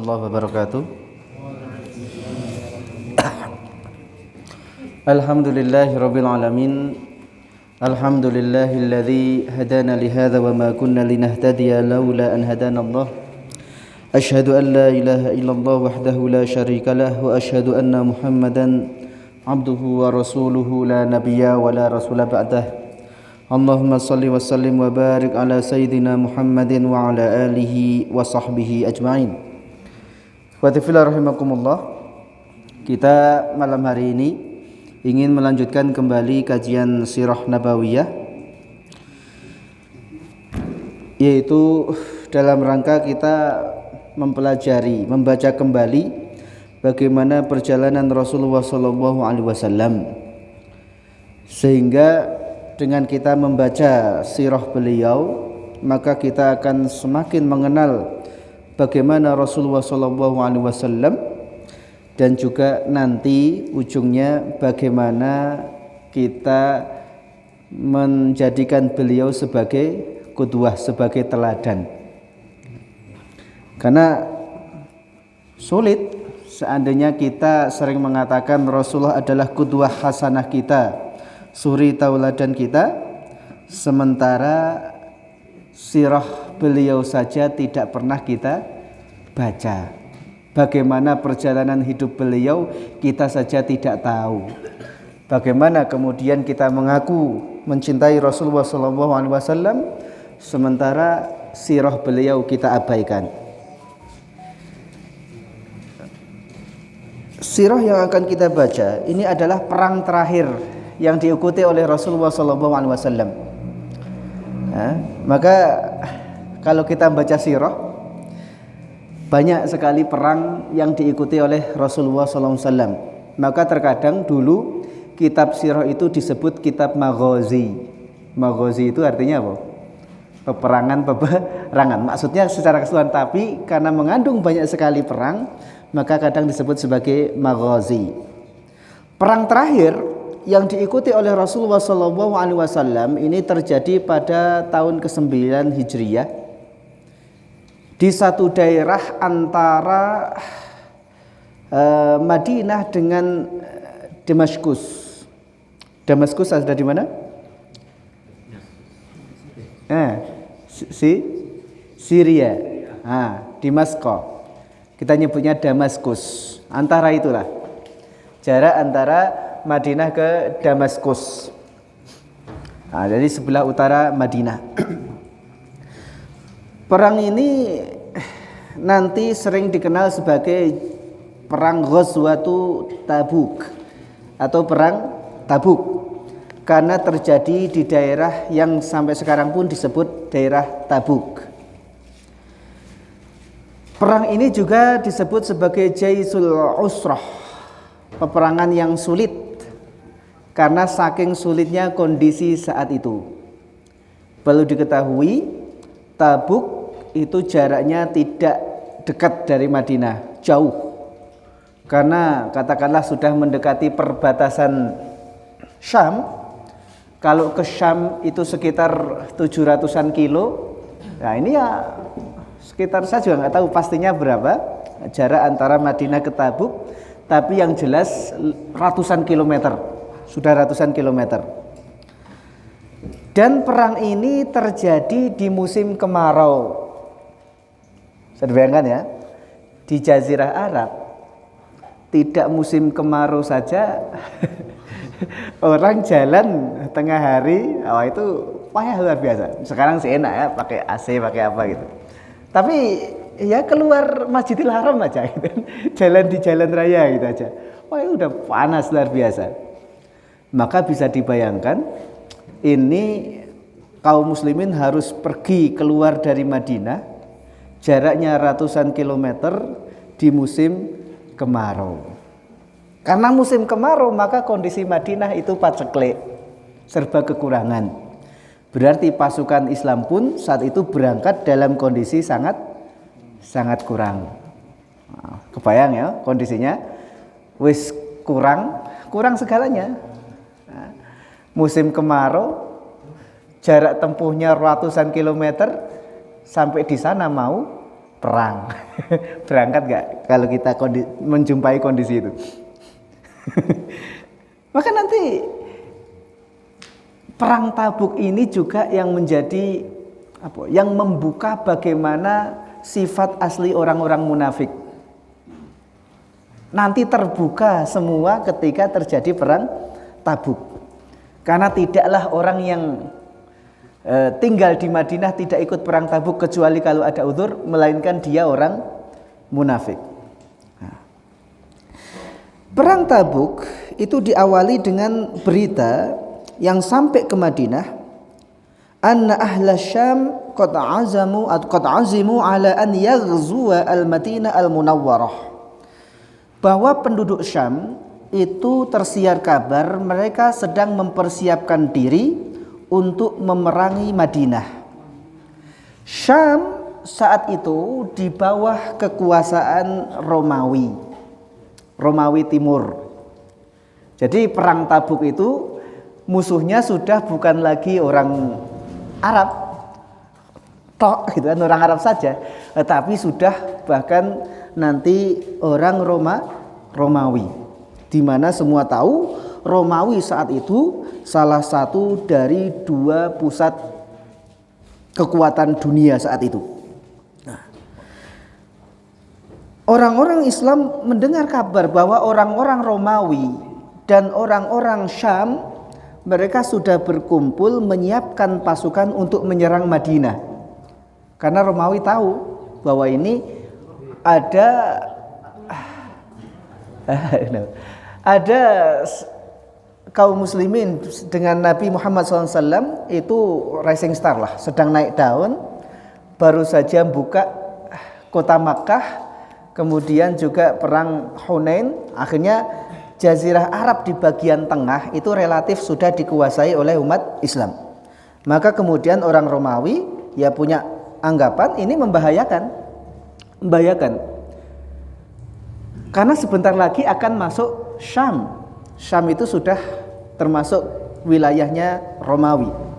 warahmatullahi wabarakatuh. Alhamdulillahirabbil alamin. Alhamdulillahilladzi hadana li hadza wa ma kunna linahtadiya laula an hadana Allah. Asyhadu an la ilaha illallah wahdahu la syarika lah wa asyhadu anna Muhammadan abduhu wa rasuluhu la nabiyya wa la rasula ba'dah. Allahumma salli wa sallim wa barik ala sayyidina Muhammadin wa ala alihi wa sahbihi ajma'in. Wa tafila rahimakumullah. Kita malam hari ini ingin melanjutkan kembali kajian Sirah Nabawiyah, yaitu dalam rangka kita mempelajari, membaca kembali bagaimana perjalanan Rasulullah SAW, sehingga dengan kita membaca sirah beliau, maka kita akan semakin mengenal bagaimana Rasulullah SAW, dan juga nanti ujungnya bagaimana kita menjadikan beliau sebagai qudwah, sebagai teladan. Karena sulit seandainya kita sering mengatakan Rasulullah adalah qudwah hasanah kita, suri tauladan kita, sementara sirah beliau saja tidak pernah kita baca. Bagaimana perjalanan hidup beliau kita saja tidak tahu. Bagaimana kemudian kita mengaku mencintai Rasulullah SAW sementara sirah beliau kita abaikan. Sirah yang akan kita baca ini adalah perang terakhir yang diikuti oleh Rasulullah SAW. Maka kalau kita baca sirah, banyak sekali perang yang diikuti oleh Rasulullah SAW. Maka terkadang dulu kitab sirah itu disebut kitab maghazi. Maghazi itu artinya apa? Peperangan. Maksudnya secara keseluruhan, tapi karena mengandung banyak sekali perang, maka kadang disebut sebagai maghazi. Perang terakhir yang diikuti oleh Rasulullah SAW ini terjadi pada tahun ke-9 Hijriyah di satu daerah antara Madinah dengan Damaskus. Damaskus ada di mana? Syria. Damaskus. Kita nyebutnya Damaskus. Antara itulah jarak antara Madinah ke Damaskus. Jadi sebelah utara Madinah. Perang ini nanti sering dikenal sebagai perang Ghazwatu Tabuk atau perang Tabuk, karena terjadi di daerah yang sampai sekarang pun disebut daerah Tabuk. Perang ini juga disebut sebagai Jaisul Usrah, peperangan yang sulit, karena saking sulitnya kondisi saat itu. Perlu diketahui, Tabuk itu jaraknya tidak dekat dari Madinah, jauh. Karena katakanlah sudah mendekati perbatasan Syam. Kalau ke Syam itu sekitar 700-an kilo. Nah ini ya sekitar, saya juga nggak tahu pastinya berapa jarak antara Madinah ke Tabuk, tapi yang jelas ratusan kilometer. Sudah ratusan kilometer. Dan perang ini terjadi di musim kemarau. Bisa dibayangkan ya, di Jazirah Arab tidak musim kemarau saja orang jalan tengah hari, itu payah luar biasa. Sekarang sih enak ya, pakai AC, pakai apa gitu. Tapi ya keluar Masjidil Haram aja gitu. Jalan di jalan raya gitu aja. Wah, itu udah panas luar biasa. Maka bisa dibayangkan, ini kaum muslimin harus pergi keluar dari Madinah, jaraknya ratusan kilometer di musim kemarau. Karena musim kemarau, maka kondisi Madinah itu paceklik, serba kekurangan. Berarti pasukan Islam pun saat itu berangkat dalam kondisi sangat kurang. Kebayang ya kondisinya, wis kurang segalanya. Musim kemarau, jarak tempuhnya ratusan kilometer, sampai di sana mau perang. Berangkat nggak kalau kita menjumpai kondisi itu? Maka nanti perang Tabuk ini juga yang menjadi yang membuka bagaimana sifat asli orang-orang munafik. Nanti terbuka semua ketika terjadi perang Tabuk. Karena tidaklah orang yang tinggal di Madinah tidak ikut perang Tabuk kecuali kalau ada uzur, melainkan dia orang munafik. Perang Tabuk itu diawali dengan berita yang sampai ke Madinah, anna ahla Syam qad azimu ala an yaghzuwa al-Madinah al-Munawwarah. Bahwa penduduk Syam itu tersiar kabar mereka sedang mempersiapkan diri untuk memerangi Madinah. Syam saat itu di bawah kekuasaan Romawi Timur. Jadi perang Tabuk itu musuhnya sudah bukan lagi orang Arab tok gitu kan, orang Arab saja, tetapi sudah bahkan nanti orang Romawi, di mana semua tahu Romawi saat itu salah satu dari 2 pusat kekuatan dunia saat itu. Orang-orang Islam mendengar kabar bahwa orang-orang Romawi dan orang-orang Syam mereka sudah berkumpul menyiapkan pasukan untuk menyerang Madinah. Karena Romawi tahu bahwa ini ada kaum muslimin dengan Nabi Muhammad SAW itu rising star lah, sedang naik daun, baru saja buka kota Makkah. Kemudian juga perang Hunain, akhirnya Jazirah Arab di bagian tengah itu relatif sudah dikuasai oleh umat Islam. Maka kemudian orang Romawi ya punya anggapan ini membahayakan. Karena sebentar lagi akan masuk Syam. Syam itu sudah termasuk wilayahnya Romawi.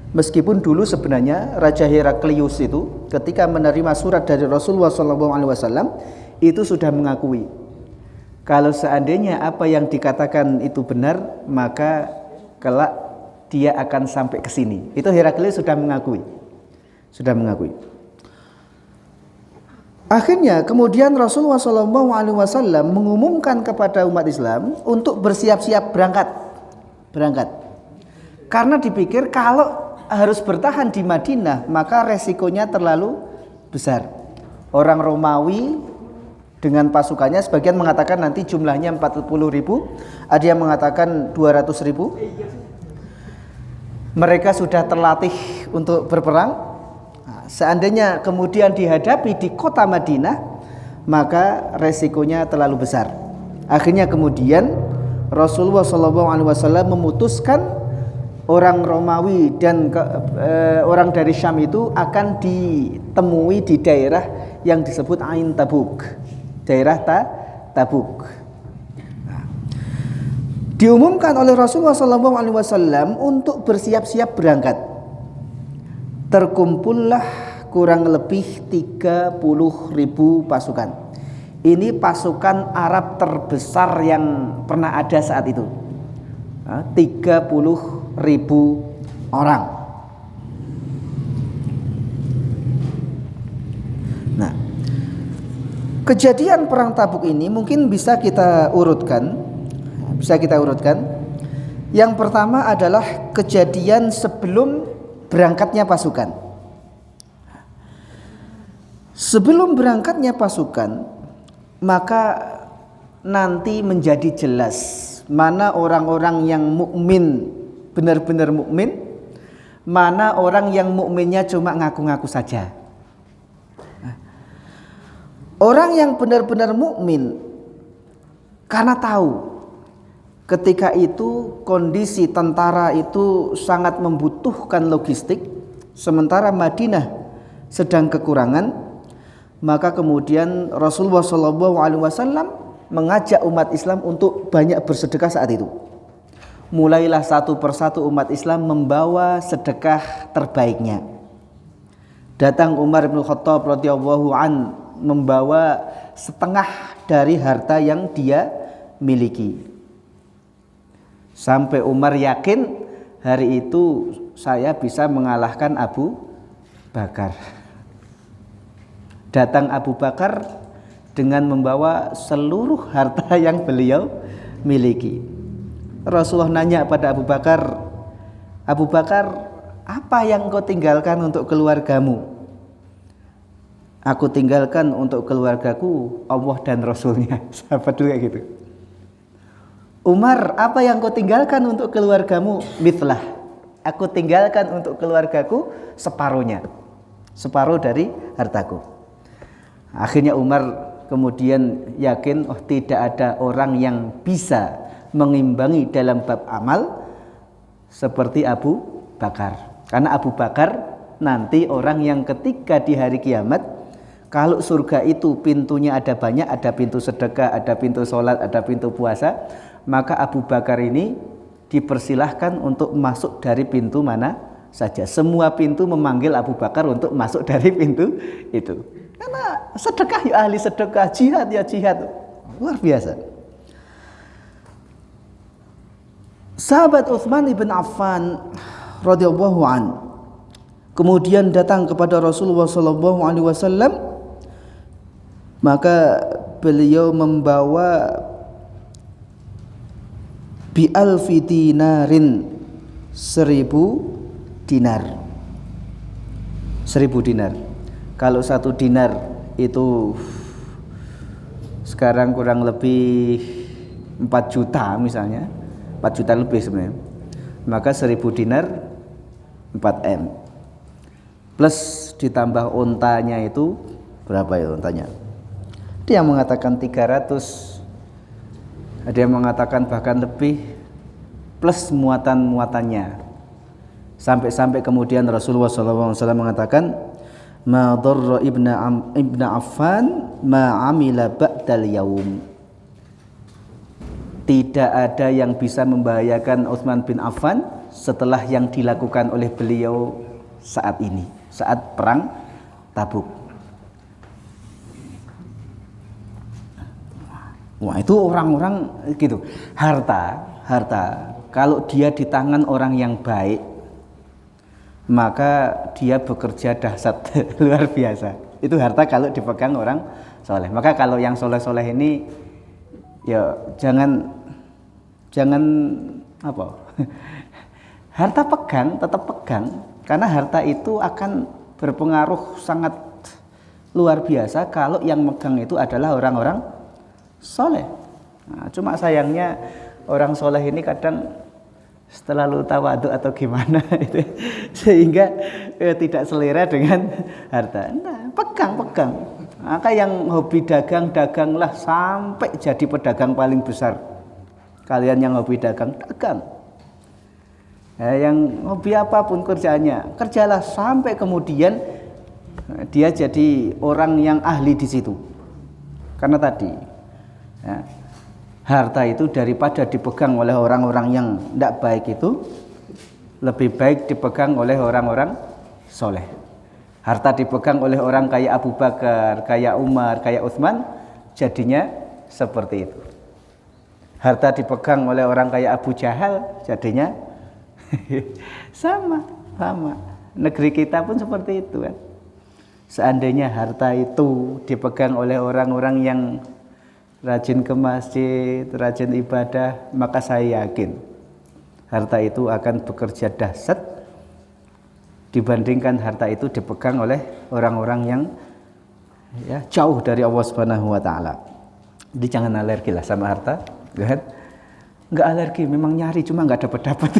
Meskipun dulu sebenarnya Raja Heraklius itu ketika menerima surat dari Rasulullah SAW itu sudah mengakui kalau seandainya apa yang dikatakan itu benar, maka kelak dia akan sampai ke sini. Itu Heraklius sudah mengakui. Akhirnya kemudian Rasulullah SAW mengumumkan kepada umat Islam untuk bersiap-siap berangkat. Karena dipikir kalau harus bertahan di Madinah maka resikonya terlalu besar. Orang Romawi dengan pasukannya sebagian mengatakan nanti jumlahnya 40.000, ada yang mengatakan 200.000. Mereka sudah terlatih untuk berperang. Seandainya kemudian dihadapi di kota Madinah maka resikonya terlalu besar. Akhirnya kemudian Rasulullah SAW memutuskan orang Romawi dan orang dari Syam itu akan ditemui di daerah yang disebut Ain Tabuk, daerah Tabuk. Diumumkan oleh Rasulullah SAW untuk bersiap-siap berangkat. Terkumpullah kurang lebih 30.000 pasukan. Ini pasukan Arab terbesar yang pernah ada saat itu. 30.000 orang. Nah, kejadian perang Tabuk ini mungkin bisa kita urutkan. Yang pertama adalah kejadian sebelum berangkatnya pasukan. Sebelum berangkatnya pasukan, maka nanti menjadi jelas mana orang-orang yang mukmin benar-benar mukmin, mana orang yang mukminnya cuma ngaku-ngaku saja. Orang yang benar-benar mukmin karena tahu ketika itu kondisi tentara itu sangat membutuhkan logistik, sementara Madinah sedang kekurangan, maka kemudian Rasulullah SAW mengajak umat Islam untuk banyak bersedekah saat itu. Mulailah satu persatu umat Islam membawa sedekah terbaiknya. Datang Umar bin Khattab radhiyallahu an membawa setengah dari harta yang dia miliki. Sampai Umar yakin hari itu saya bisa mengalahkan Abu Bakar. Datang Abu Bakar dengan membawa seluruh harta yang beliau miliki. Rasulullah nanya pada Abu Bakar, Abu Bakar, apa yang kau tinggalkan untuk keluargamu? Aku tinggalkan untuk keluargaku Allah dan Rasulnya. Sahabat dulu kayak gitu. Umar, apa yang kau tinggalkan untuk keluargamu? Mithlah, aku tinggalkan untuk keluargaku separuhnya, separuh dari hartaku. Akhirnya Umar kemudian yakin, oh tidak ada orang yang bisa mengimbangi dalam bab amal seperti Abu Bakar. Karena Abu Bakar nanti orang yang ketika di hari kiamat, kalau surga itu pintunya ada banyak, ada pintu sedekah, ada pintu sholat, ada pintu puasa, maka Abu Bakar ini dipersilahkan untuk masuk dari pintu mana saja. Semua pintu memanggil Abu Bakar untuk masuk dari pintu itu. Karena sedekah ya ahli sedekah, jihad ya jihad. Luar biasa. Sahabat Utsman ibn Affan radhiyallahu an kemudian datang kepada Rasulullah sallallahu alaihi wasallam, maka beliau membawa bi alfi dinarin 1000 dinar. 1000 dinar. Kalau 1 dinar itu sekarang kurang lebih 4 juta misalnya, 4 juta lebih sebenarnya. Maka 1000 dinar 4M plus ditambah untanya itu berapa ya untanya? Dia mengatakan 300, ada yang mengatakan bahkan lebih, plus muatan-muatannya. Sampai-sampai kemudian Rasulullah SAW mengatakan, ma dharra ibnu Affan ma amila ba'dal yaum. Tidak ada yang bisa membahayakan Utsman bin Affan setelah yang dilakukan oleh beliau saat ini, saat perang Tabuk. Wah, itu orang-orang gitu. Harta kalau dia di tangan orang yang baik, maka dia bekerja dahsyat luar biasa. Itu harta kalau dipegang orang soleh. Maka kalau yang soleh-soleh ini ya jangan apa? Harta pegang, tetap pegang, karena harta itu akan berpengaruh sangat luar biasa kalau yang megang itu adalah orang-orang soleh. Nah, cuma sayangnya orang soleh ini kadang terlalu tawadhu atau gimana itu, sehingga tidak selera dengan harta. Nah, pegang. Maka yang hobi daganglah sampai jadi pedagang paling besar. Kalian yang hobi dagang. Yang hobi apapun kerjalah sampai kemudian dia jadi orang yang ahli di situ. Karena tadi ya, harta itu daripada dipegang oleh orang-orang yang tidak baik itu, lebih baik dipegang oleh orang-orang soleh. Harta dipegang oleh orang kayak Abu Bakar, kayak Umar, kayak Utsman, jadinya seperti itu. Harta dipegang oleh orang kayak Abu Jahal, jadinya sama. Negeri kita pun seperti itu kan. Seandainya harta itu dipegang oleh orang-orang yang rajin ke masjid, rajin ibadah, maka saya yakin harta itu akan bekerja dahsyat dibandingkan harta itu dipegang oleh orang-orang yang ya, jauh dari Allah Subhanahu wa taala. Jadi jangan alergi lah sama harta, kan? Enggak alergi, memang nyari cuma enggak dapat.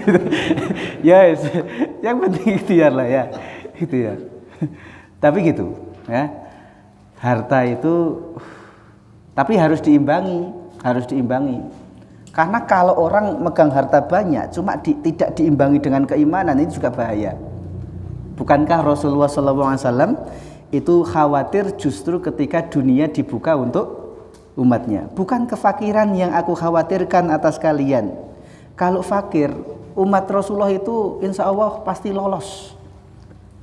Yes. Yang penting ikhtiar lah ya. Ikhtiar. Tapi gitu, ya. Harta itu tapi harus diimbangi. Karena kalau orang megang harta banyak cuma tidak diimbangi dengan keimanan, ini juga bahaya. Bukankah Rasulullah SAW itu khawatir justru ketika dunia dibuka untuk umatnya? Bukan kefakiran yang aku khawatirkan atas kalian. Kalau fakir, umat Rasulullah itu insya Allah pasti lolos.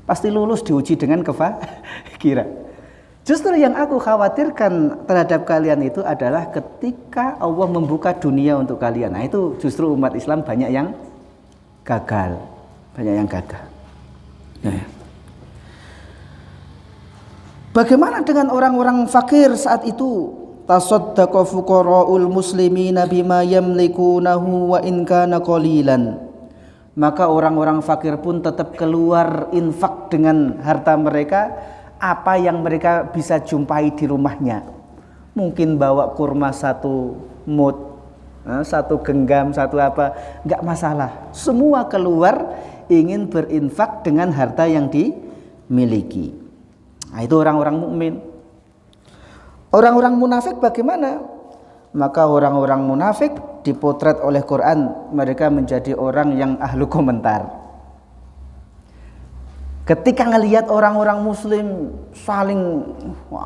Pasti lulus diuji dengan kefakiran. Justru yang aku khawatirkan terhadap kalian itu adalah ketika Allah membuka dunia untuk kalian. Nah itu justru umat Islam banyak yang gagal. Banyak yang gagal. Nah. Bagaimana dengan orang-orang fakir saat itu? Tasaddaqa fuqara'ul muslimina bima yamlikunahu wa in kana qalilan. Maka orang-orang fakir pun tetap keluar infak dengan harta mereka, apa yang mereka bisa jumpai di rumahnya. Mungkin bawa kurma 1 mud, 1 genggam, 1 apa, enggak masalah. Semua keluar ingin berinfak dengan harta yang dimiliki. Nah, itu orang-orang mukmin. Orang-orang munafik bagaimana? Maka orang-orang munafik dipotret oleh Quran, mereka menjadi orang yang ahlu komentar. Ketika ngelihat orang-orang muslim saling,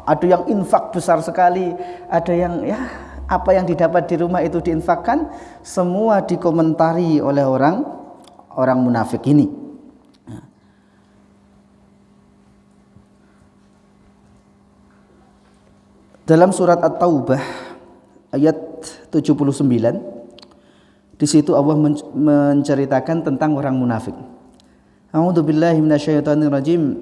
ada yang infak besar sekali, ada yang ya apa yang didapat di rumah itu diinfakkan, semua dikomentari oleh orang munafik ini. Dalam surat At-Taubah ayat 79, di situ Allah menceritakan tentang orang munafik. A'udzu billahi minasyaitonir rajim.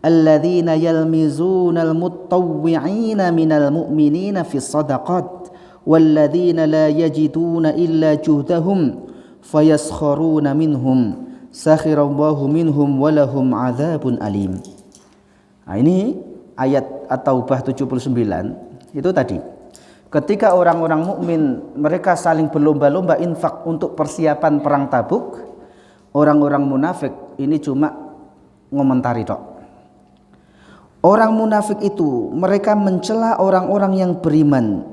Alladzina yalmizunal mutawwi'ina minal mu'minina fis shadaqat walladzina la yajiduna illa juhdahum fayaskharuna minhum sakhirallahu minhum walahum adzabun alim. Nah, ini ayat At-Taubah 79 itu tadi. Ketika orang-orang mukmin mereka saling berlomba-lomba infak untuk persiapan perang Tabuk, orang-orang munafik ini cuma ngomentari tok. Orang munafik itu mereka mencela orang-orang yang beriman,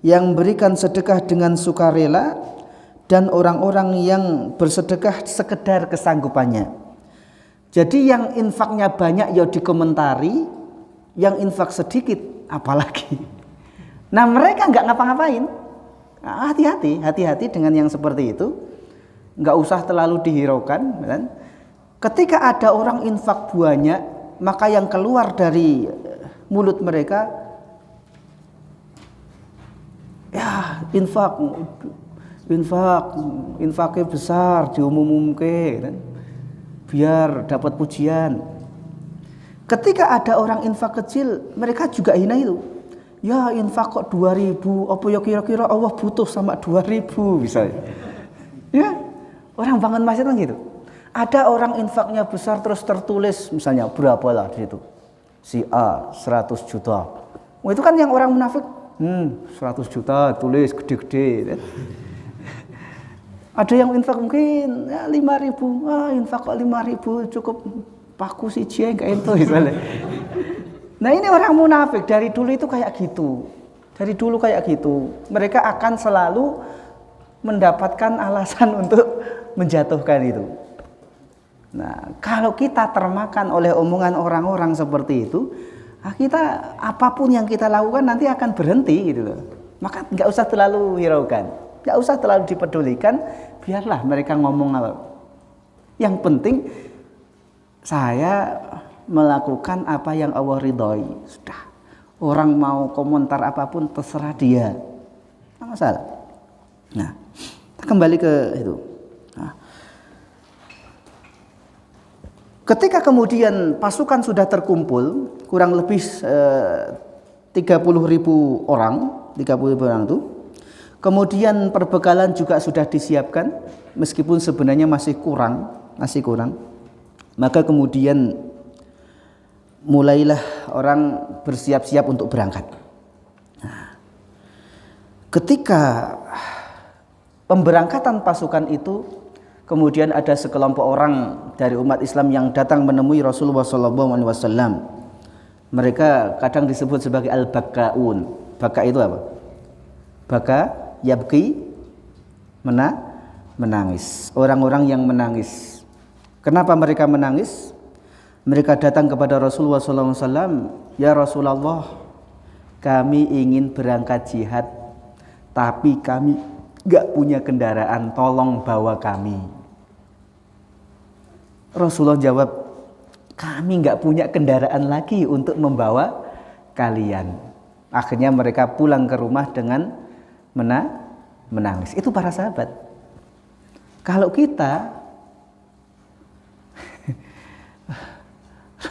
yang berikan sedekah dengan sukarela, dan orang-orang yang bersedekah sekedar kesanggupannya. Jadi yang infaknya banyak ya dikomentari, yang infak sedikit apalagi. Nah mereka nggak ngapa-ngapain. Nah, hati-hati dengan yang seperti itu. Nggak usah terlalu dihiraukan. Kan? Ketika ada orang infak banyak, maka yang keluar dari mulut mereka, ya infaknya besar, diumumke, kan? Biar dapat pujian. Ketika ada orang infak kecil, mereka juga hina itu. Ya infak kok 2.000, apa ya kira-kira Allah butuh sama 2.000 misalnya. Ya, orang bangun masjid kan gitu. Ada orang infaknya besar terus tertulis misalnya berapa lah di situ. Si A 100 juta. Oh, itu kan yang orang munafik, 100 juta tulis gede-gede. Ada yang infak mungkin ya, 5.000, infak kok 5.000 cukup paku si J kayak itu misalnya. Nah ini orang munafik dari dulu itu kayak gitu. Dari dulu kayak gitu. Mereka akan selalu mendapatkan alasan untuk menjatuhkan itu. Nah kalau kita termakan oleh omongan orang-orang seperti itu, kita apapun yang kita lakukan nanti akan berhenti gitu loh. Maka nggak usah terlalu hiraukan, nggak usah terlalu dipedulikan. Biarlah mereka ngomong apa. Yang penting saya melakukan apa yang Allah ridhoi. Sudah. Orang mau komentar apapun terserah dia. Tidak masalah. Nah, kita kembali ke itu. Nah, ketika kemudian pasukan sudah terkumpul, kurang lebih 30.000 orang, 30.000 orang itu. Kemudian perbekalan juga sudah disiapkan, meskipun sebenarnya masih kurang. Maka kemudian mulailah orang bersiap-siap untuk berangkat. Nah, ketika pemberangkatan pasukan itu, kemudian ada sekelompok orang dari umat Islam yang datang menemui Rasulullah SAW. Mereka kadang disebut sebagai al-bakaun. Baka itu apa? Baka yabki, menangis. Orang-orang yang menangis. Kenapa mereka menangis? Mereka datang kepada Rasulullah SAW, ya Rasulullah, kami ingin berangkat jihad, tapi kami gak punya kendaraan, tolong bawa kami. Rasulullah jawab, kami nggak punya kendaraan lagi untuk membawa kalian. Akhirnya mereka pulang ke rumah dengan menangis. Itu para sahabat. Kalau kita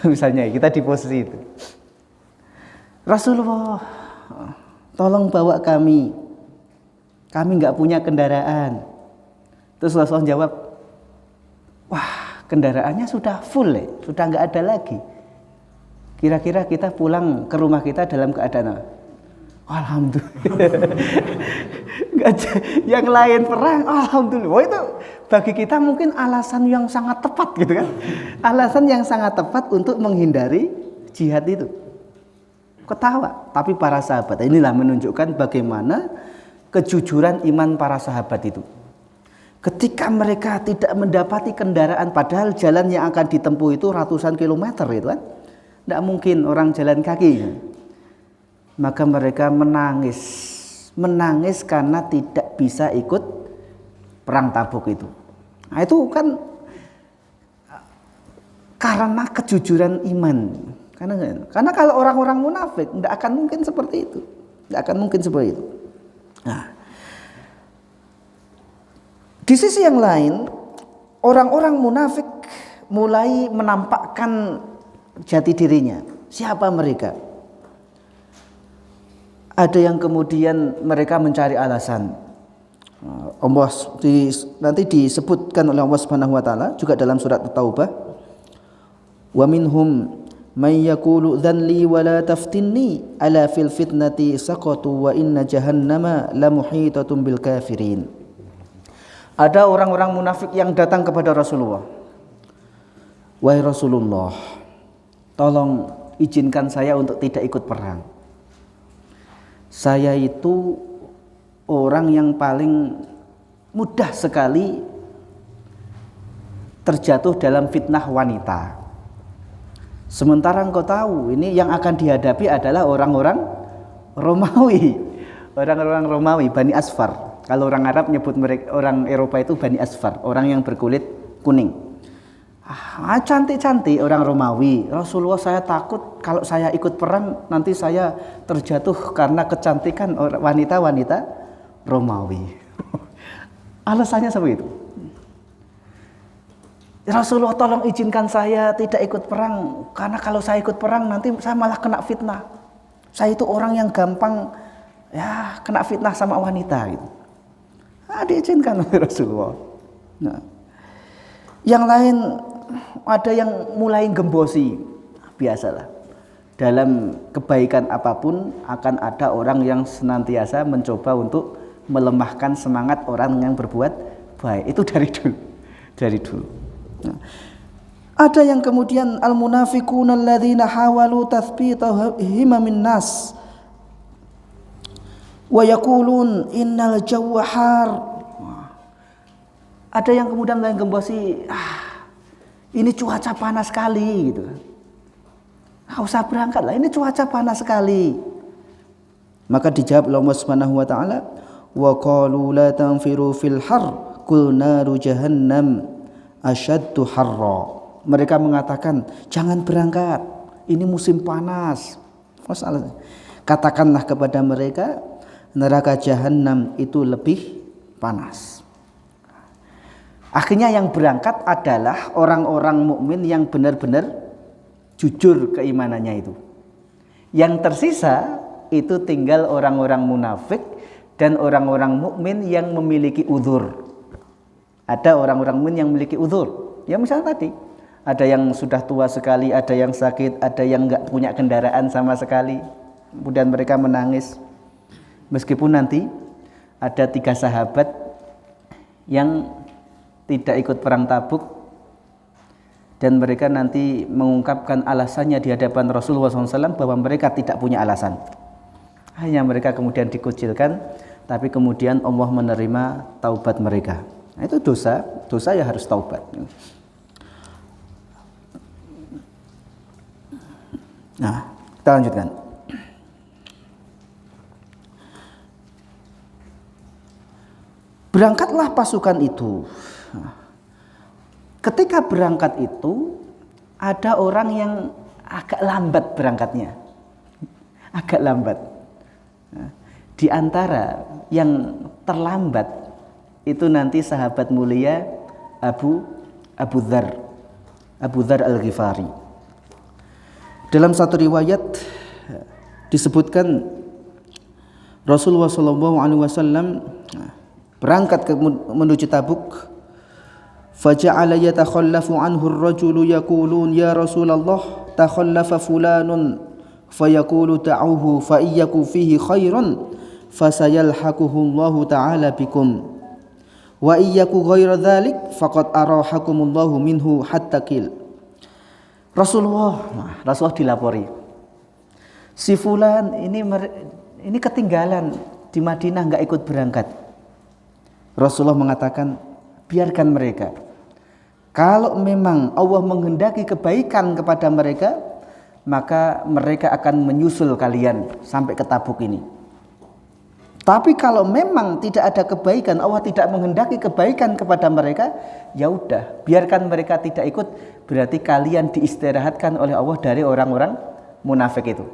misalnya kita di posisi itu, Rasulullah, tolong bawa kami nggak punya kendaraan. Terus Rasulullah jawab, wah kendaraannya sudah full ya, sudah nggak ada lagi. Kira-kira kita pulang ke rumah kita dalam keadaan apa? Alhamdulillah. Yang lain perang, alhamdulillah. Wah, itu bagi kita mungkin alasan yang sangat tepat gitu kan. Alasan yang sangat tepat untuk menghindari jihad itu. Ketawa, tapi para sahabat inilah menunjukkan bagaimana kejujuran iman para sahabat itu. Ketika mereka tidak mendapati kendaraan, padahal jalan yang akan ditempuh itu ratusan kilometer itu kan. Tidak mungkin orang jalan kaki. Maka mereka menangis karena tidak bisa ikut perang Tabuk itu. Nah, itu kan karena kejujuran iman. Karena kalau orang-orang munafik tidak akan mungkin seperti itu. Tidak akan mungkin seperti itu. Nah, di sisi yang lain, orang-orang munafik mulai menampakkan jati dirinya. Siapa mereka? Ada yang kemudian mereka mencari alasan. Nanti disebutkan oleh Allah Subhanahu wa taala juga dalam surat At-Taubah. Wa minhum may yaqulu dhanli wa la taftinni ala fil fitnati saqatu wa inna jahannama lamuhitatun bil kafirin. Ada orang-orang munafik yang datang kepada Rasulullah. Wahai Rasulullah, tolong izinkan saya untuk tidak ikut perang. Saya itu orang yang paling mudah sekali terjatuh dalam fitnah wanita. Sementara engkau tahu ini yang akan dihadapi adalah orang-orang Romawi. Orang-orang Romawi, Bani Asfar. Kalau orang Arab nyebut mereka, orang Eropa itu Bani Asfar, orang yang berkulit kuning. Cantik-cantik orang Romawi. Rasulullah, saya takut kalau saya ikut perang nanti saya terjatuh karena kecantikan wanita-wanita Romawi. Alasannya seperti itu. Rasulullah, tolong izinkan saya tidak ikut perang karena kalau saya ikut perang nanti saya malah kena fitnah. Saya itu orang yang gampang ya kena fitnah sama wanita gitu. Diizinkan oleh Rasulullah. Nah, yang lain ada yang mulai gembosi. Biasalah, dalam kebaikan apapun akan ada orang yang senantiasa mencoba untuk melemahkan semangat orang yang berbuat baik. Itu dari dulu. Nah, ada yang kemudian al-munafiquna alladzina hawalu tathbita himamin nas wa yaqulun innal jawwa har. Ada yang kemudian mulai gembosi, ini cuaca panas sekali gitu. Nggak usah berangkat lah, ini cuaca panas sekali. Maka dijawab Allah Subhanahu wa taala, wa qalu la tanfiru fil har qul naru jahannam asyaddu harra. Mereka mengatakan, jangan berangkat, ini musim panas. Masalahnya, katakanlah kepada mereka, neraka jahanam itu lebih panas. Akhirnya yang berangkat adalah orang-orang mukmin yang benar-benar jujur keimanannya itu. Yang tersisa itu tinggal orang-orang munafik dan orang-orang mukmin yang memiliki uzur. Ada orang-orang mukmin yang memiliki uzur. Ya misalnya tadi, ada yang sudah tua sekali, ada yang sakit, ada yang enggak punya kendaraan sama sekali. Kemudian mereka menangis. Meskipun nanti ada 3 sahabat yang tidak ikut perang Tabuk dan mereka nanti mengungkapkan alasannya di hadapan Rasulullah SAW bahwa mereka tidak punya alasan. Hanya mereka kemudian dikucilkan, tapi kemudian Allah menerima taubat mereka. Nah, itu dosa ya harus taubat. Nah, kita lanjutkan. Berangkatlah pasukan itu. Ketika berangkat itu ada orang yang agak lambat berangkatnya. Agak lambat. Nah, di antara yang terlambat itu nanti sahabat mulia Abu Dzar Al-Ghifari. Dalam satu riwayat disebutkan Rasulullah SAW berangkat menuju Tabuk. Faja'ala yatakhallafu anhu ar-rajulu yaqulun ya Rasulullah takhallafa fulanun fayaqulu da'uhu fa iyyaku fihi khairun fasayalhaquhu Allahu ta'ala bikum wa iyyaku ghaira dzalik faqad arahakumullahu minhu hatta qil. Rasulullah dilapori, si fulan ini ketinggalan di Madinah, enggak ikut berangkat. Rasulullah mengatakan, biarkan mereka. Kalau memang Allah menghendaki kebaikan kepada mereka, maka mereka akan menyusul kalian sampai ke Tabuk ini. Tapi kalau memang tidak ada kebaikan, Allah tidak menghendaki kebaikan kepada mereka, ya udah, biarkan mereka tidak ikut. Berarti kalian diistirahatkan oleh Allah dari orang-orang munafik itu.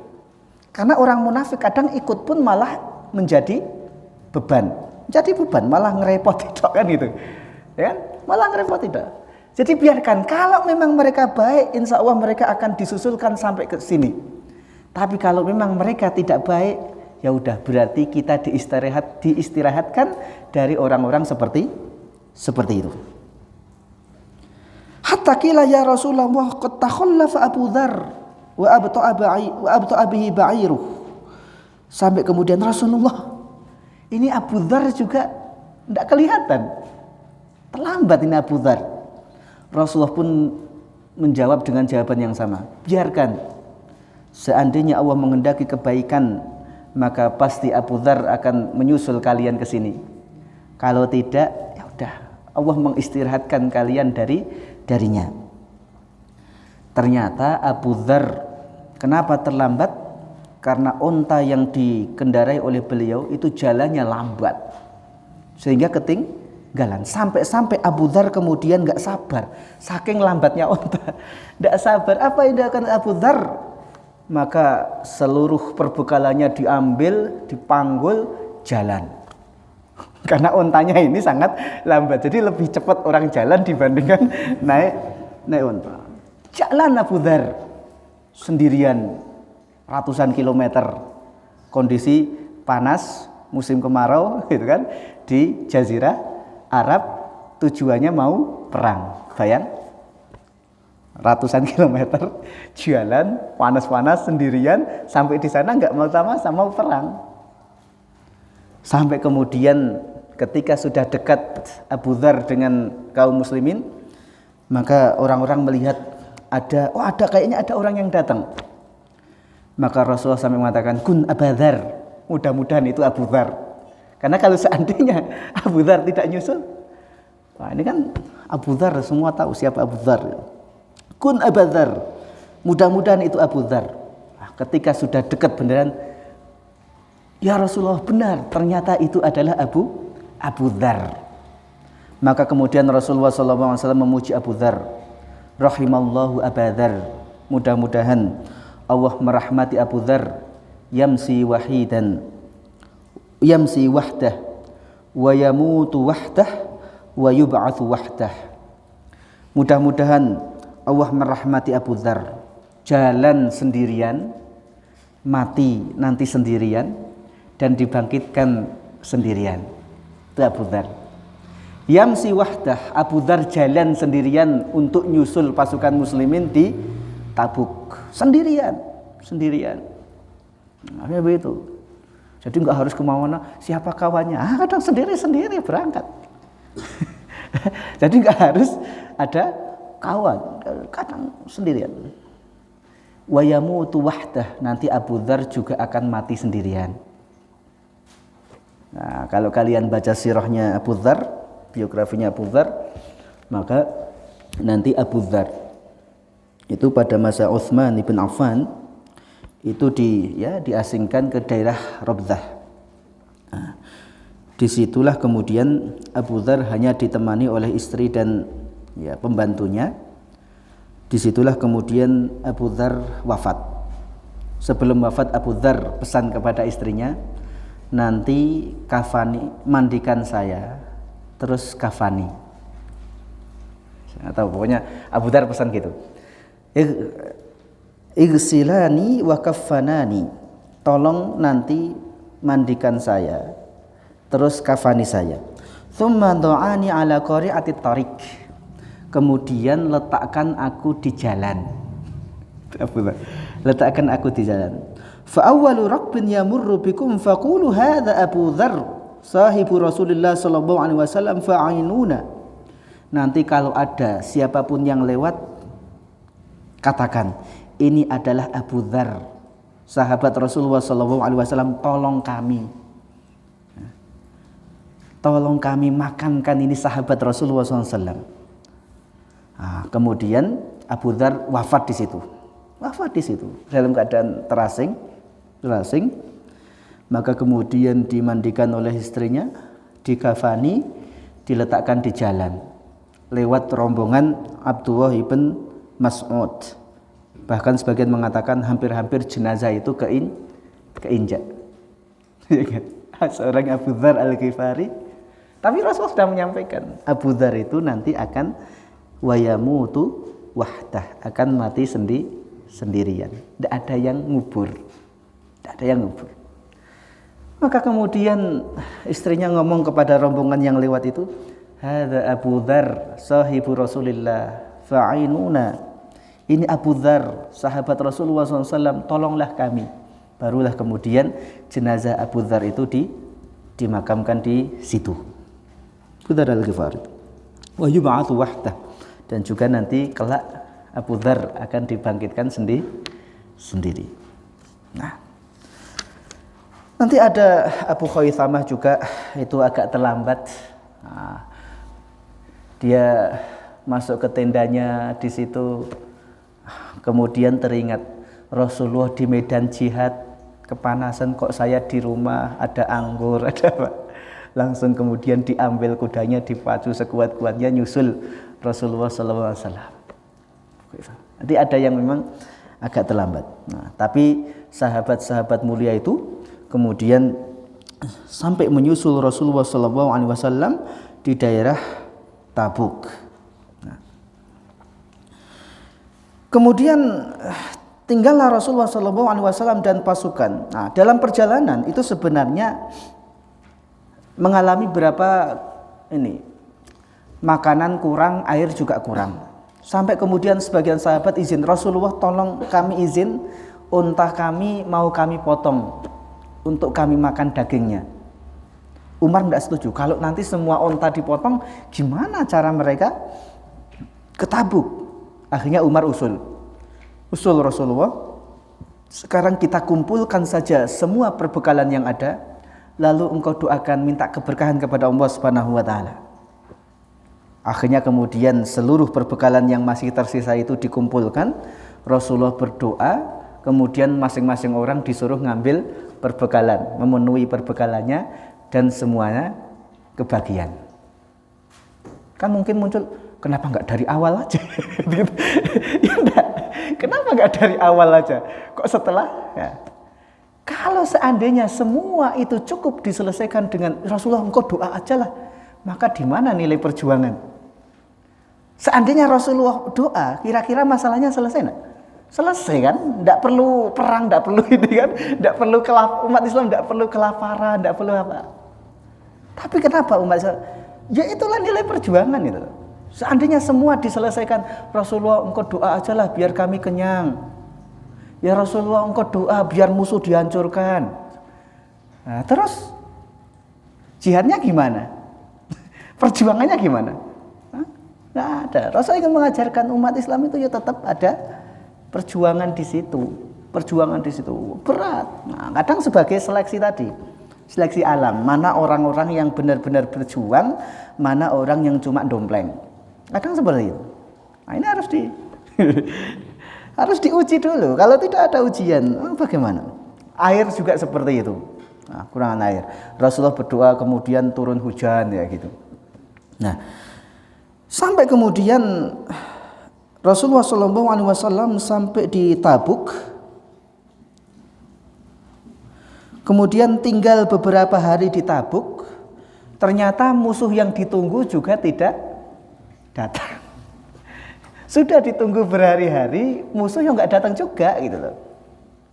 Karena orang munafik kadang ikut pun malah menjadi beban. Jadi beban, malah ngerepot tidak kan itu. Ya, malah ngerepot tidak. Jadi biarkan, kalau memang mereka baik, insya Allah mereka akan disusulkan sampai ke sini. Tapi kalau memang mereka tidak baik, ya udah, berarti kita diistirahatkan dari orang-orang seperti itu. Hatta qila ya Rasulullah qad takhallafa Abu Dzar wa abta'a bihi ba'iruh. Sampai kemudian Rasulullah, ini Abu Dzar juga tidak kelihatan. Terlambat ini Abu Dzar. Rasulullah pun menjawab dengan jawaban yang sama. Biarkan. Seandainya Allah menghendaki kebaikan, maka pasti Abu Dzar akan menyusul kalian ke sini. Kalau tidak, ya udah, Allah mengistirahatkan kalian darinya. Ternyata Abu Dzar kenapa terlambat? Karena unta yang dikendarai oleh beliau itu jalannya lambat, sehingga ketinggalan. Sampai Abu Dzar kemudian gak sabar, saking lambatnya unta, gak sabar. Apa yang dilakukan Abu Dzar? Maka seluruh perbekalannya diambil, dipanggul, jalan. Karena untanya ini sangat lambat, jadi lebih cepat orang jalan dibandingkan naik unta. Jalan Abu Dzar sendirian ratusan kilometer, kondisi panas, musim kemarau gitu kan, di Jazirah Arab, tujuannya mau perang. Bayang, ratusan kilometer jalan panas-panas sendirian, sampai di sana nggak mau sama perang. Sampai kemudian ketika sudah dekat Abu Dzar dengan kaum muslimin, maka orang-orang melihat kayaknya ada orang yang datang. Maka Rasulullah sampai mengatakan, kun Abu Dzar, mudah-mudahan itu Abu Dzar. Karena kalau seandainya Abu Dzar tidak nyusul, wah ini kan Abu Dzar, semua tahu siapa Abu Dzar. Kun Abu Dzar, mudah-mudahan itu Abu Dzar. Nah, ketika sudah dekat beneran, ya Rasulullah, benar, ternyata itu adalah Abu Dzar. Maka kemudian Rasulullah SAW memuji Abu Dzar. Rahimallahu Abu Dzar. Mudah-mudahan Allah merahmati Abu Dzar. Yamsi wahdah wa yamutu wahdah wa yub'atsu wahdah. Mudah-mudahan Allah merahmati Abu Dzar. Jalan sendirian, mati nanti sendirian, dan dibangkitkan sendirian. Itu Abu Dzar. Yamsi wahdah, Abu Dzar jalan sendirian untuk nyusul pasukan muslimin di Tabuk. Sendirian. Nah, begitu. Jadi enggak harus kemana-mana, siapa kawannya. Kadang sendiri berangkat. Jadi enggak harus ada kawan, kadang sendirian. Wa yamutu wahdah, nanti Abu Dzar juga akan mati sendirian. Nah, kalau kalian baca sirahnya Abu Dzar, biografinya Abu Dzar, maka nanti Abu Dzar itu pada masa Utsman bin Affan itu diasingkan ke daerah Rabzah. Nah, disitulah kemudian Abu Dzar hanya ditemani oleh istri dan pembantunya, Disitulah kemudian Abu Dzar wafat. Sebelum wafat Abu Dzar pesan kepada istrinya, nanti kafani, mandikan saya, terus kafani. Atau pokoknya Abu Dzar pesan gitu. Igsilani wa kaffanani. Tolong nanti mandikan saya, terus kafani saya. Tsumma du'ani ala qari'ati tariq. Kemudian letakkan aku di jalan. Letakkan aku di jalan. Fa awwalu raqbin yamurru bikum faqulu hadza Abu Dzar sahibu Rasulillah sallallahu alaihi wasallam fa'inuna. Nanti kalau ada siapapun yang lewat, katakan ini adalah Abu Dzar, sahabat Rasulullah sallallahu alaihi wasallam, tolong kami. Tolong kami makankan ini sahabat Rasulullah SAW. Nah, kemudian Abu Dzar wafat di situ. Wafat di situ dalam keadaan terasing. Maka kemudian dimandikan oleh istrinya, dikafani, diletakkan di jalan lewat rombongan Abdullah ibn Mas'ud. Bahkan sebagian mengatakan hampir-hampir jenazah itu keinjak. Seorang Abu Dzar Al-Ghifari. Tapi Rasul sudah menyampaikan Abu Dzar itu nanti akan wayamutu wahdah, akan mati sendirian. Tidak ada yang ngubur. Maka kemudian istrinya ngomong kepada rombongan yang lewat itu, hadza Abu Dzar sahibu Rasulillah fa'inuna. Ini Abu Dzar sahabat Rasulullah SAW, tolonglah kami. Barulah kemudian jenazah Abu Dzar itu dimakamkan di situ. Abu Dzar Al-Ghifari. Wa yub'atsu wahdah, dan juga nanti kelak Abu Dzar akan dibangkitkan sendiri. Nah, nanti ada Abu Khaythamah juga, itu agak terlambat. Nah, dia masuk ke tendanya di situ, kemudian teringat Rasulullah di medan jihad, kepanasan, kok saya di rumah ada anggur, ada apa? Langsung kemudian diambil kudanya, dipacu sekuat-kuatnya, nyusul Rasulullah SAW. Nanti ada yang memang agak terlambat. Nah, tapi sahabat-sahabat mulia itu kemudian sampai menyusul Rasulullah SAW di daerah Tabuk. Nah, kemudian tinggallah Rasulullah SAW dan pasukan. Nah, dalam perjalanan itu sebenarnya mengalami berapa makanan kurang, air juga kurang. Sampai kemudian sebagian sahabat izin, Rasulullah tolong kami izin, unta kami mau kami potong untuk kami makan dagingnya. Umar tidak setuju. Kalau nanti semua unta dipotong, gimana cara mereka ke Tabuk? Akhirnya Umar usul Rasulullah, sekarang kita kumpulkan saja semua perbekalan yang ada, lalu engkau doakan, minta keberkahan kepada Allah Subhanahu wa taala. Akhirnya kemudian seluruh perbekalan yang masih tersisa itu dikumpulkan, Rasulullah berdoa, kemudian masing-masing orang disuruh ngambil perbekalan, memenuhi perbekalannya, dan semuanya kebagian. Kan mungkin muncul, kenapa nggak dari awal aja? Ya enggak. Kenapa nggak dari awal aja? Kok setelah? Ya. Kalau seandainya semua itu cukup diselesaikan dengan Rasulullah, engkau doa aja lah, maka di mana nilai perjuangan? Seandainya Rasulullah doa, kira-kira masalahnya selesai nggak? Selesai kan? Tidak perlu perang, tidak perlu ini kan? Tidak perlu umat Islam tidak perlu kelaparan, tidak perlu apa. Tapi kenapa umat Islam? Ya itulah nilai perjuangan itu. Seandainya semua diselesaikan, Rasulullah engkau doa aja lah biar kami kenyang. Ya Rasulullah engkau doa biar musuh dihancurkan. Nah, terus jihadnya gimana? Perjuangannya gimana? Nggak ada. Rasul ingin mengajarkan umat Islam itu ya tetap ada perjuangan di situ. Perjuangan di situ berat. Nah, kadang sebagai seleksi tadi, seleksi alam, mana orang-orang yang benar-benar berjuang, mana orang yang cuma dompleng. Kadang seperti itu. Nah, ini harus diuji dulu. Kalau tidak ada ujian, bagaimana? Air juga seperti itu. Nah, kurangan air. Rasulullah berdoa kemudian turun hujan ya gitu. Nah, sampai kemudian Rasulullah Shallallahu Alaihi Wasallam sampai di Tabuk, kemudian tinggal beberapa hari di Tabuk, ternyata musuh yang ditunggu juga tidak datang. Sudah ditunggu berhari-hari, musuh yang nggak datang juga gitu loh.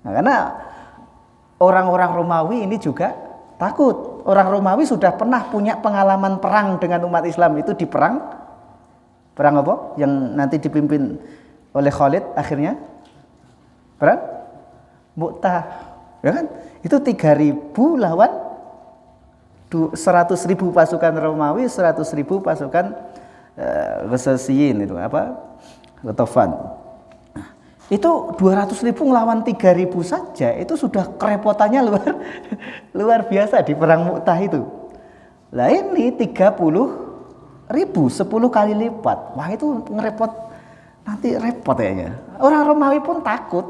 Nah, karena orang-orang Romawi ini juga takut. Orang Romawi sudah pernah punya pengalaman perang dengan umat Islam itu di perang apa? Yang nanti dipimpin oleh Khalid akhirnya perang Mu'tah, ya kan? Itu 3.000 lawan 100.000 pasukan Romawi, 100.000 pasukan Ghasasiyin itu apa? Ghatafan. Itu 200.000 lawan 3.000 saja, itu sudah kerepotannya luar biasa di perang Mu'tah itu. Lah ini 30.000, 10 kali lipat. Wah, itu ngerepot, nanti repot kayaknya. Orang Romawi pun takut.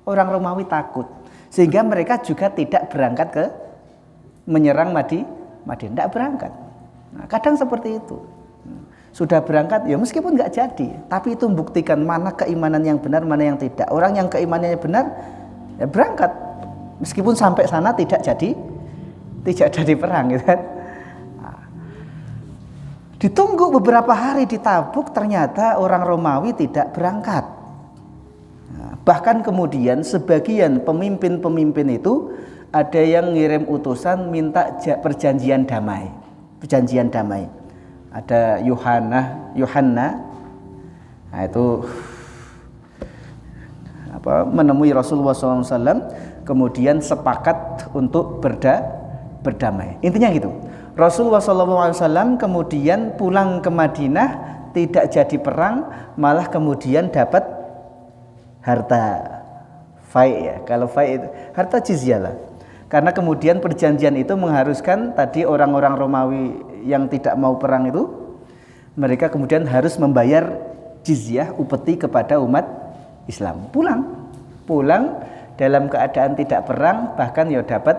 Orang Romawi takut. Sehingga mereka juga tidak berangkat ke menyerang Madinah, tidak berangkat. Nah, kadang seperti itu. Sudah berangkat, ya meskipun nggak jadi, tapi itu membuktikan mana keimanan yang benar, mana yang tidak. Orang yang keimanannya benar, ya berangkat, meskipun sampai sana tidak jadi perang, gitu kan. Nah, ditunggu beberapa hari di Tabuk, ternyata orang Romawi tidak berangkat. Nah, bahkan kemudian sebagian pemimpin-pemimpin itu ada yang ngirim utusan minta perjanjian damai. Ada Yohanna, nah itu menemui Rasulullah SAW, kemudian sepakat untuk berdamai. Intinya gitu. Rasulullah SAW kemudian pulang ke Madinah, tidak jadi perang, malah kemudian dapat harta fai, ya. Kalau fai itu harta jizyah lah. Karena kemudian perjanjian itu mengharuskan tadi orang-orang Romawi yang tidak mau perang itu, mereka kemudian harus membayar jizyah, upeti kepada umat Islam. Pulang dalam keadaan tidak perang, bahkan ya dapat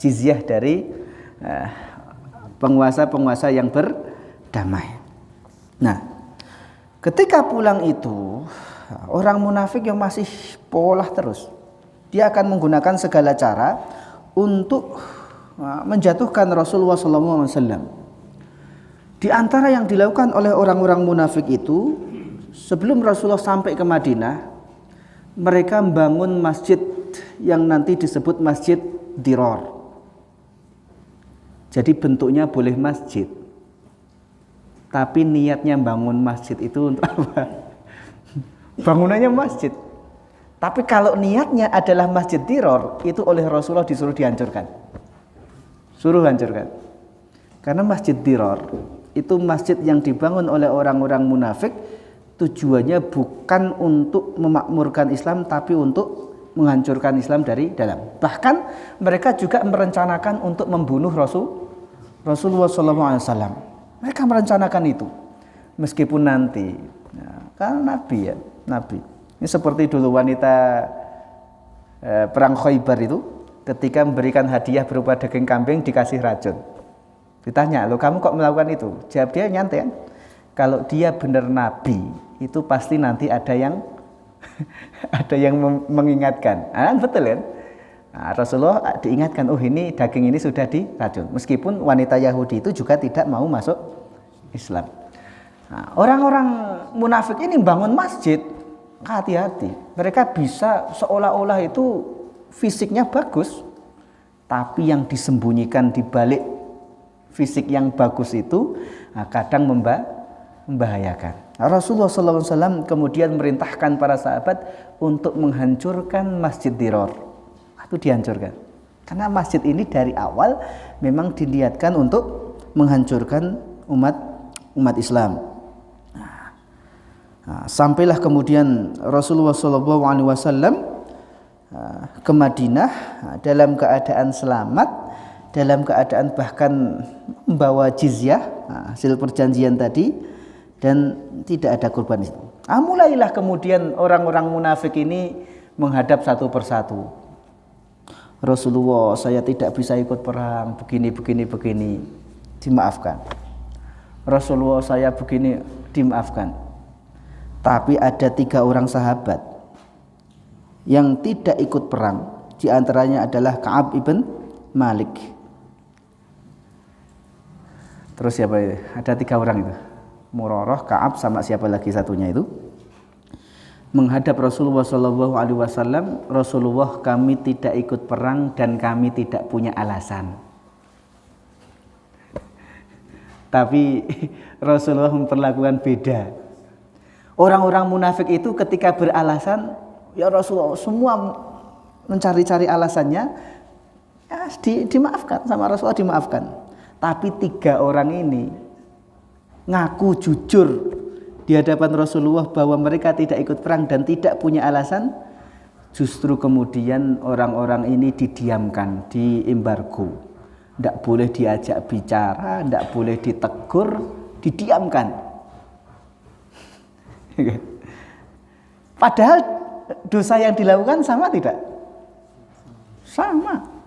jizyah dari penguasa-penguasa yang berdamai. Nah, ketika pulang itu, orang munafik yang masih polah terus. Dia akan menggunakan segala cara untuk menjatuhkan Rasulullah SAW. Di antara yang dilakukan oleh orang-orang munafik itu, sebelum Rasulullah sampai ke Madinah, mereka membangun masjid yang nanti disebut Masjid Dirar. Jadi bentuknya boleh masjid, tapi niatnya bangun masjid itu untuk apa? Bangunannya masjid. Tapi kalau niatnya adalah Masjid Dirar, itu oleh Rasulullah disuruh dihancurkan. Suruh hancurkan. Karena Masjid Dirar itu masjid yang dibangun oleh orang-orang munafik, tujuannya bukan untuk memakmurkan Islam, tapi untuk menghancurkan Islam dari dalam. Bahkan mereka juga merencanakan untuk membunuh Rasulullah SAW. Mereka merencanakan itu. Meskipun nanti, karena Nabi. Ini seperti dulu wanita perang Khaybar itu, ketika memberikan hadiah berupa daging kambing dikasih racun. Ditanya, "Loh, kamu kok melakukan itu?" Jawab dia nyantai kan, kalau dia benar Nabi, itu pasti nanti ada yang mengingatkan. Betul kan? Nah, Rasulullah diingatkan, oh ini daging ini sudah diracun. Meskipun wanita Yahudi itu juga tidak mau masuk Islam. Nah, orang-orang munafik ini bangun masjid, hati-hati. Mereka bisa seolah-olah itu fisiknya bagus, tapi yang disembunyikan di balik fisik yang bagus itu kadang membahayakan. Rasulullah SAW kemudian merintahkan para sahabat untuk menghancurkan Masjid Dirar. Itu dihancurkan. Karena masjid ini dari awal memang diniatkan untuk menghancurkan umat Islam. Sampailah kemudian Rasulullah SAW ke Madinah dalam keadaan selamat, dalam keadaan bahkan membawa jizyah, hasil perjanjian tadi, dan tidak ada korban itu. Mulailah kemudian orang-orang munafik ini menghadap satu persatu. Rasulullah, saya tidak bisa ikut perang, begini, dimaafkan. Rasulullah, saya begini, dimaafkan. Tapi ada 3 orang sahabat yang tidak ikut perang. Di antaranya adalah Ka'ab ibn Malik. Terus siapa itu? Ada 3 orang itu. Murarah, Ka'ab, sama siapa lagi satunya itu? Menghadap Rasulullah SAW, Rasulullah, kami tidak ikut perang dan kami tidak punya alasan. Tapi Rasulullah memperlakukan beda. Orang-orang munafik itu ketika beralasan, ya Rasulullah, semua mencari-cari alasannya, ya dimaafkan sama Rasulullah, dimaafkan. Tapi 3 orang ini ngaku jujur di hadapan Rasulullah bahwa mereka tidak ikut perang dan tidak punya alasan. Justru kemudian orang-orang ini didiamkan, diembargo, tidak boleh diajak bicara, tidak boleh ditegur, didiamkan. Padahal dosa yang dilakukan sama tidak?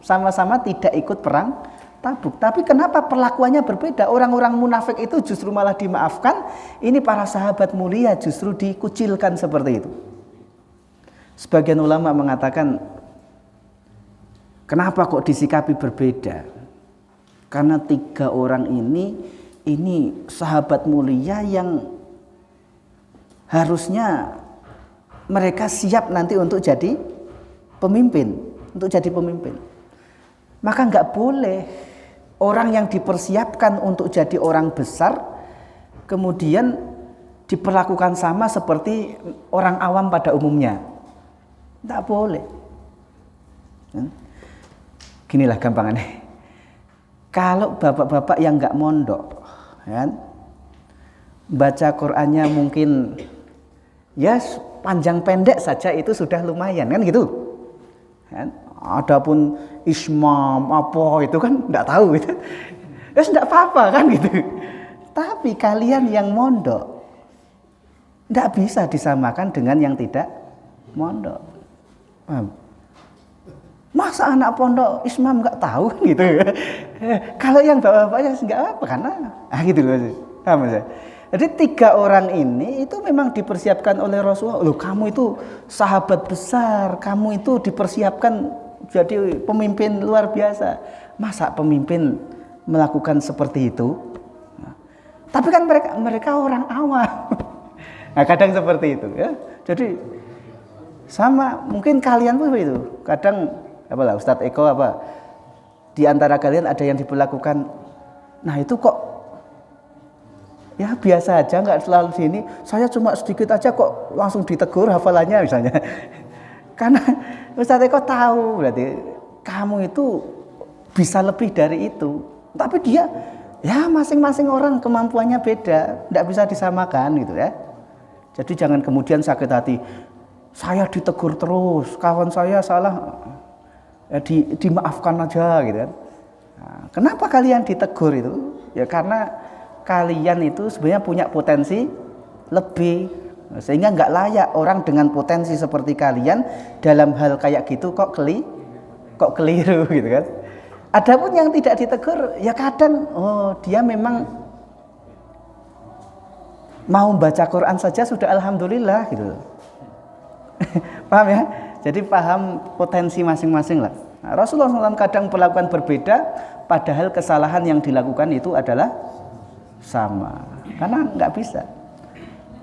Sama-sama tidak ikut perang Tabuk. Tapi kenapa perlakuannya berbeda? Orang-orang munafik itu justru malah dimaafkan. Ini para sahabat mulia justru dikucilkan seperti itu. Sebagian ulama mengatakan, kenapa kok disikapi berbeda? Karena 3 orang ini sahabat mulia yang harusnya mereka siap nanti untuk jadi pemimpin. Maka nggak boleh orang yang dipersiapkan untuk jadi orang besar kemudian diperlakukan sama seperti orang awam pada umumnya. Nggak boleh. Ginilah gampangannya. Kalau bapak-bapak yang nggak mondok, kan, baca Qur'annya mungkin ya panjang pendek saja itu sudah lumayan, kan gitu. Kan? Adapun ismam apa itu kan enggak tahu gitu. Ya enggak apa-apa kan gitu. Tapi kalian yang mondok enggak bisa disamakan dengan yang tidak mondok. Paham? Masa anak pondok ismam enggak tahu gitu. Kalau yang bapak-bapaknya enggak apa karena gitu loh. Paham ya? Jadi 3 orang ini itu memang dipersiapkan oleh Rasulullah. Loh, kamu itu sahabat besar, kamu itu dipersiapkan jadi pemimpin luar biasa. Masa pemimpin melakukan seperti itu? Nah, tapi kan mereka orang awam. Nah, kadang seperti itu ya. Jadi sama mungkin kalian pun itu. Kadang apalah Ustadz Eko apa di antara kalian ada yang diperlakukan, nah itu kok ya biasa aja, nggak selalu sini. Saya cuma sedikit aja kok langsung ditegur hafalannya misalnya. Karena Ustaz Eko tahu berarti kamu itu bisa lebih dari itu. Tapi dia ya masing-masing orang kemampuannya beda, nggak bisa disamakan gitu ya. Jadi jangan kemudian sakit hati. Saya ditegur terus, kawan saya salah, ya dimaafkan aja gitu kan. Nah, kenapa kalian ditegur itu? Ya karena kalian itu sebenarnya punya potensi lebih, sehingga nggak layak orang dengan potensi seperti kalian dalam hal kayak gitu kok keliru gitu kan. Adapun yang tidak ditegur ya kadang dia memang mau baca Quran saja sudah alhamdulillah gitu. Paham ya? Jadi paham potensi masing-masing lah. Nah, Rasulullah SAW kadang melakukan berbeda padahal kesalahan yang dilakukan itu adalah sama, karena nggak bisa.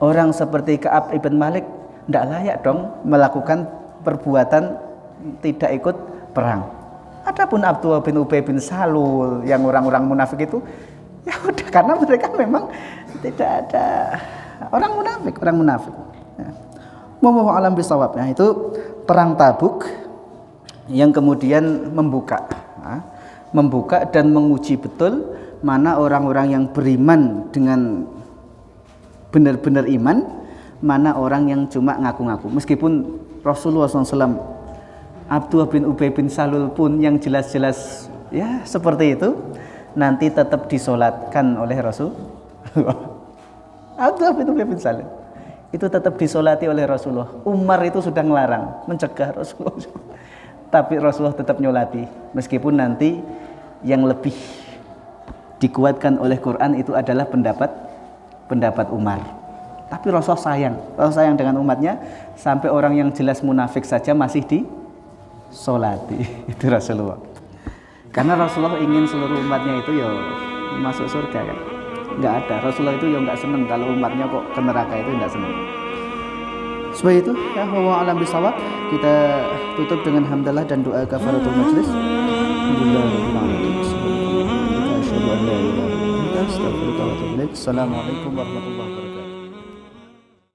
Orang seperti Ka'ab ibn Malik nggak layak dong melakukan perbuatan tidak ikut perang. Adapun Abdullah bin Ubay bin Salul yang orang-orang munafik itu ya udah, karena mereka memang tidak ada orang munafik. Ya. Wallahu a'lam bishawab. Itu perang Tabuk yang kemudian membuka dan menguji betul mana orang-orang yang beriman dengan benar-benar iman, mana orang yang cuma ngaku-ngaku. Meskipun Rasulullah SAW, Abdullah bin Ubay bin Salul pun yang jelas-jelas ya seperti itu, nanti tetap disolatkan oleh Rasulullah. Abdullah bin Ubay bin Salul itu tetap disolati oleh Rasulullah. Umar itu sudah ngelarang, mencegah Rasulullah, tapi Rasulullah tetap nyolati, meskipun nanti yang lebih dikuatkan oleh Quran itu adalah pendapat Umar. tapi Rasul sayang dengan umatnya sampai orang yang jelas munafik saja masih disolati. Itu Rasulullah. Karena Rasulullah ingin seluruh umatnya itu ya masuk surga kan. Nggak ada, Rasulullah itu ya nggak seneng kalau umatnya kok ke neraka, itu nggak seneng. Seperti itu ya, wallahu a'lam bishawab. Kita tutup dengan hamdalah dan doa kafaratul majlis. Assalamualaikum warahmatullahi wabarakatuh.